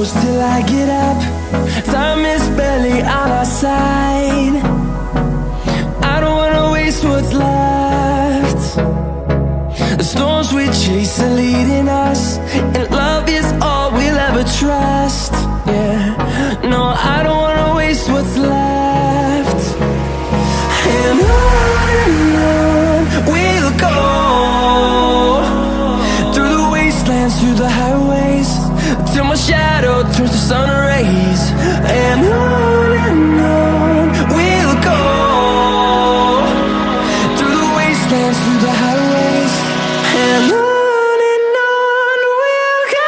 close till I get up. Time is barely on our side. I don't wanna waste what's left. The storms we chase are leading us, and love is all we'll ever trust. Yeah, no, I don't wanna waste what's left. And on we'll go, through the wastelands, through the highways, till my shadow turns to sun rays. And on we'll go, through the wastelands, through the highways, and on we'll go.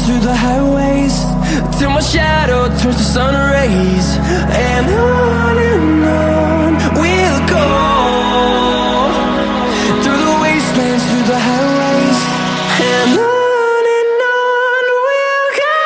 Through the highways, till my shadow turns to sun rays. And on we'll go, through the wastelands, through the highways, and on we'll go.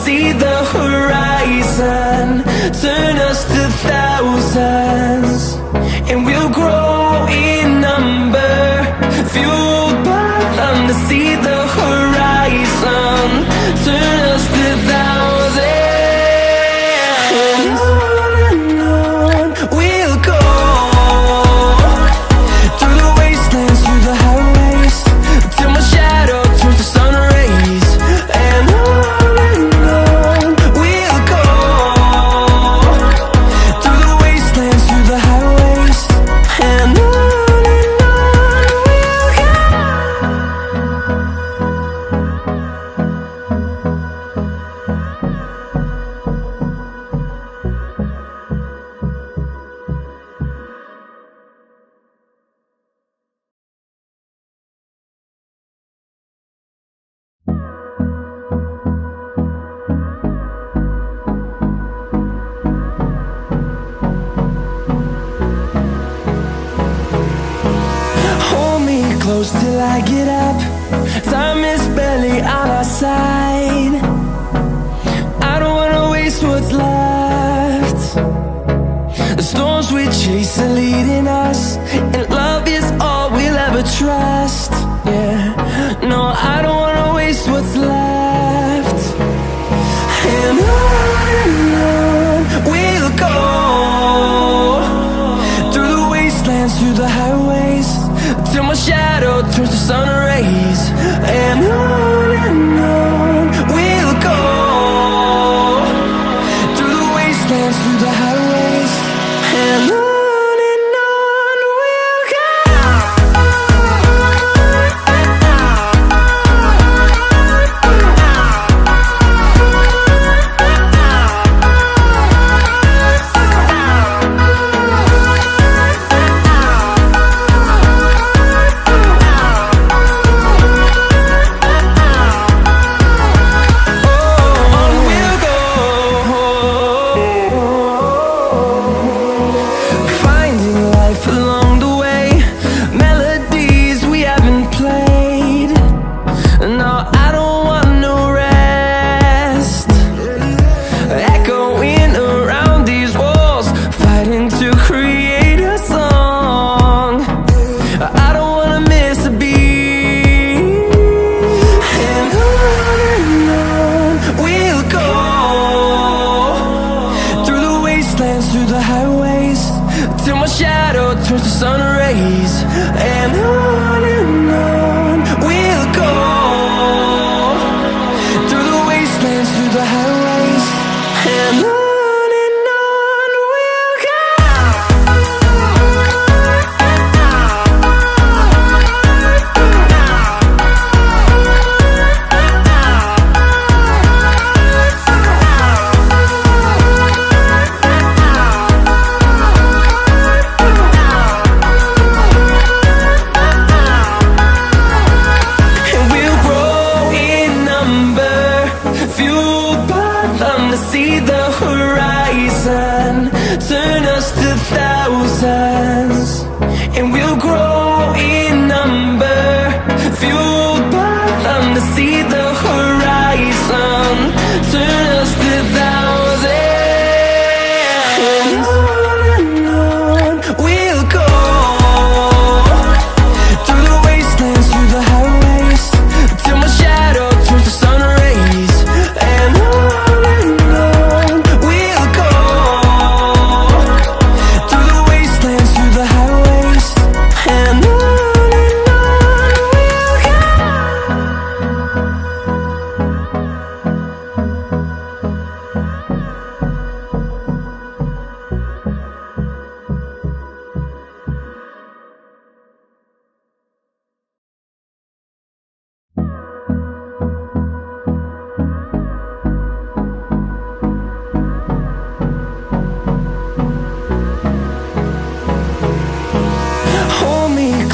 See the horizon turn us to thousands, and we'll grow in number, fueled by them. To see the horizon turn us to thousands, and on we'll go, through the wastelands, through the highways, till my shadow turns to sun rays. And close till I get up. Time is barely on our side. I don't wanna waste what's left. The storms we chase are leading us, and love is all we'll ever trust. Yeah, no, I don't wanna waste what's left. And on we'll go, through the wastelands, through the highways, till my shadow turns to sun rays. And on we'll go, through the wastelands, through the highways, and on. We'll go.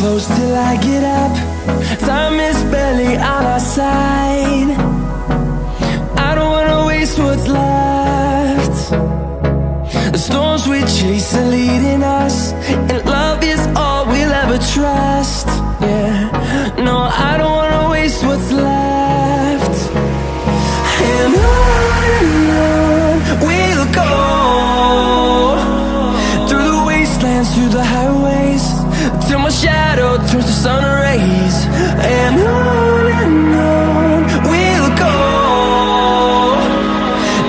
close till I get up. Time is barely on our side. I don't wanna waste what's left. The storms we chase are leading us, and love is all we'll ever trust. Yeah, no, I don't wanna waste what's left. And on we'll go, through the wastelands, through the highways, till my shadow turns to sun rays. And on we'll go,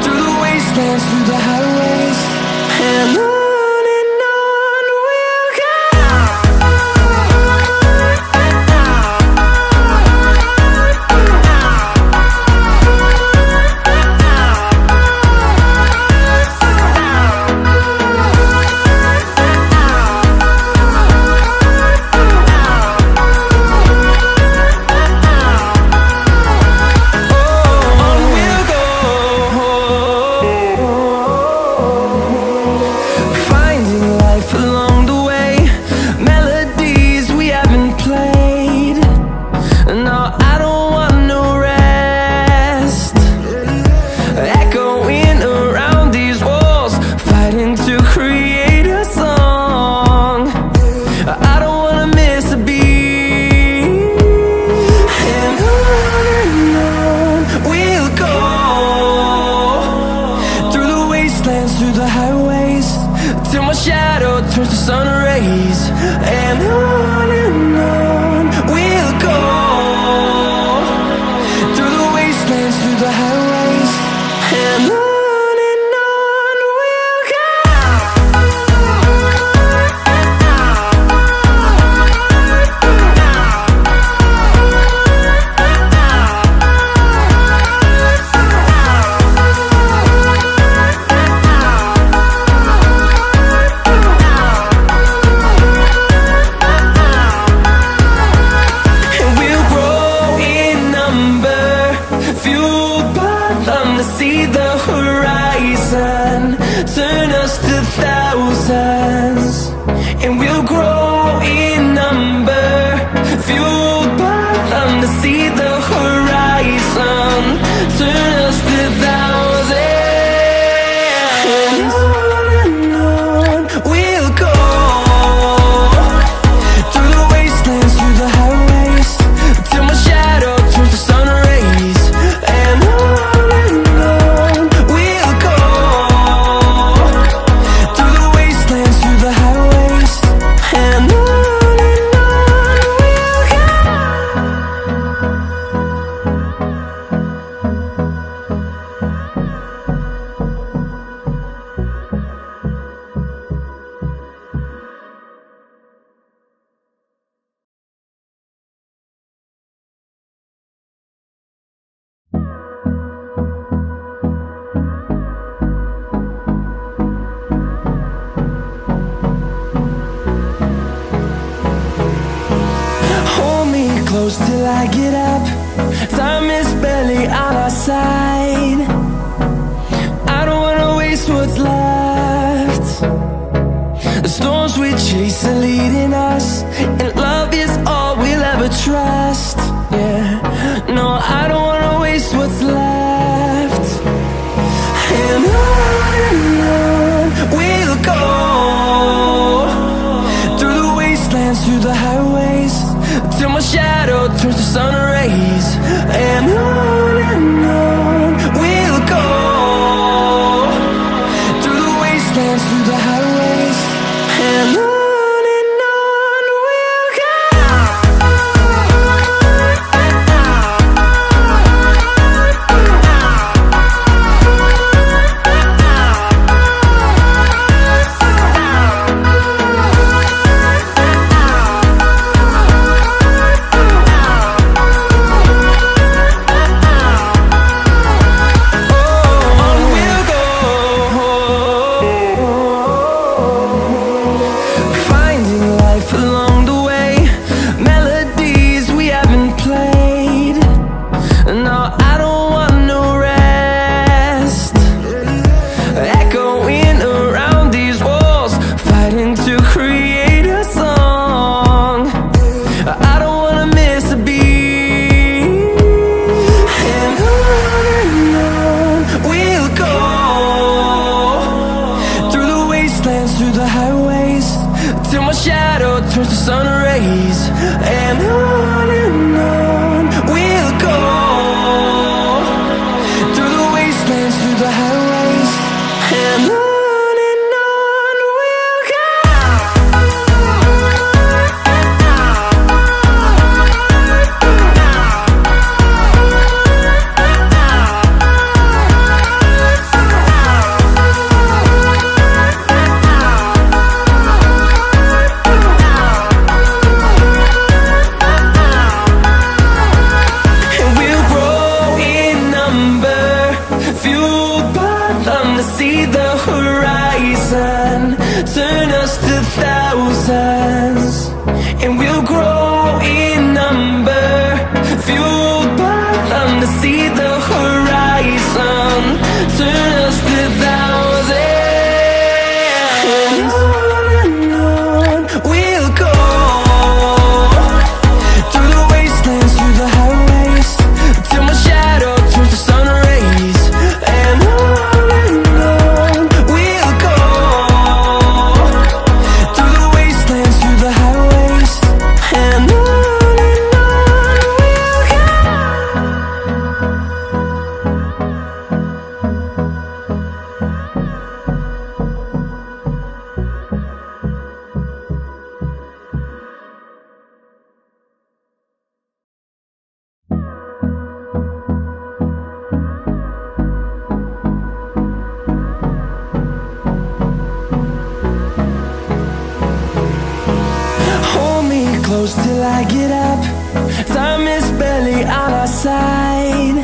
through the wastelands, through the highways, and on we'll go. Through the highways, till my shadow turns to sun rays. And on we'll go, through the wastelands, through the highways, and on we'll go. See the horizon turn us to thousands, and we'll grow in number, fueled by them. To see the horizon turn us to thousands, and on we'll go, through the wastelands, through the highways, till my shadow turns to sun rays. And close till I get up. Time is barely on our side. I don't wanna waste what's left. The storms we chase are leading us, and love is all we'll ever trust. Yeah, no, I don't wanna waste what's left. And on we'll go, through the wastelands, through the highways, till my shadow turns to sun rays. close till I get up. Time is barely on our side.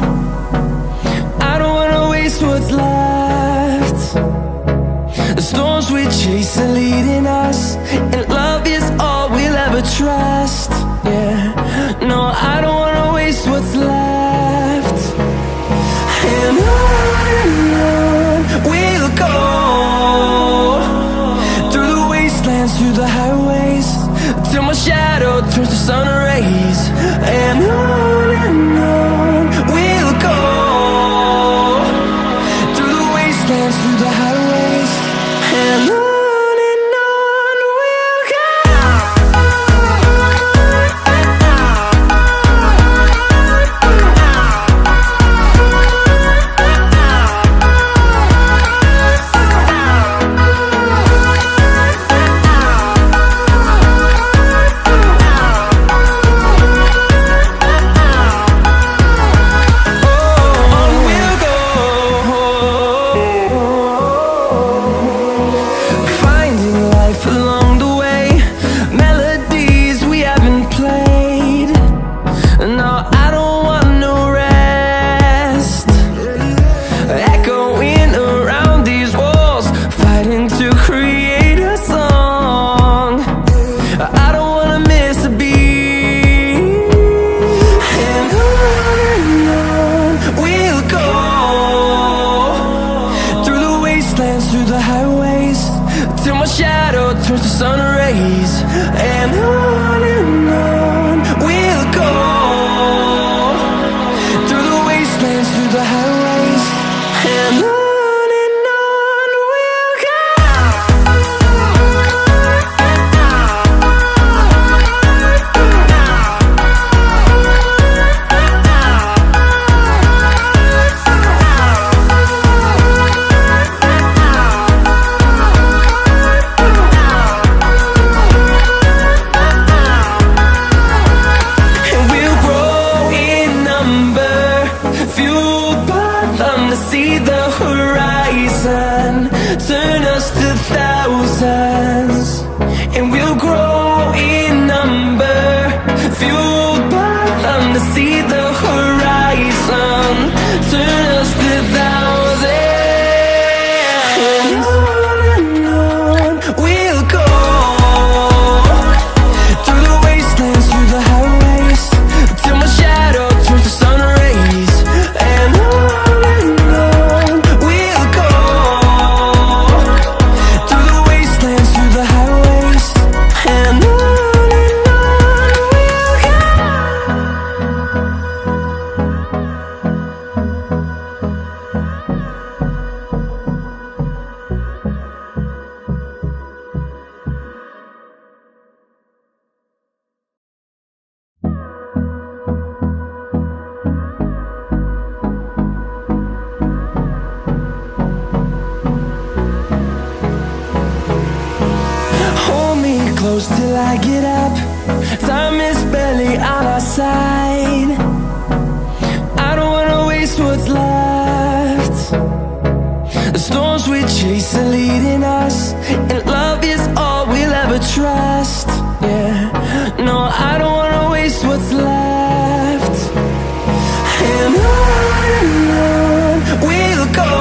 I don't wanna waste what's left. The storms we chase are leading us, and love is all we'll ever trust. Yeah, no, I don't wanna waste what's left. And on we'll go, through the wastelands, through the highways, till my shadow turns to sun rays. And on we'll go, through the wastelands, through the highways, and on we'll go. Through the highways, till my shadow turns to sun rays. And on we'll go, through the wastelands, through the highways, and on we'll go. See the horizon, turn us to thousands, and we'll grow in number, fueled by them. To see the horizon, turn us to thousands, and on we'll go, through the wastelands, through the highways, till my shadow turns to sun rays. And close till I get up. Time is barely on our side. I don't wanna waste what's left. The storms we chase are leading us, and love is all we'll ever trust. Yeah, no, I don't wanna waste what's left. And on we'll go,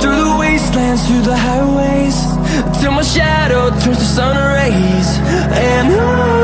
through the wastelands, through the highways, till my shadow turns to sun rays. And on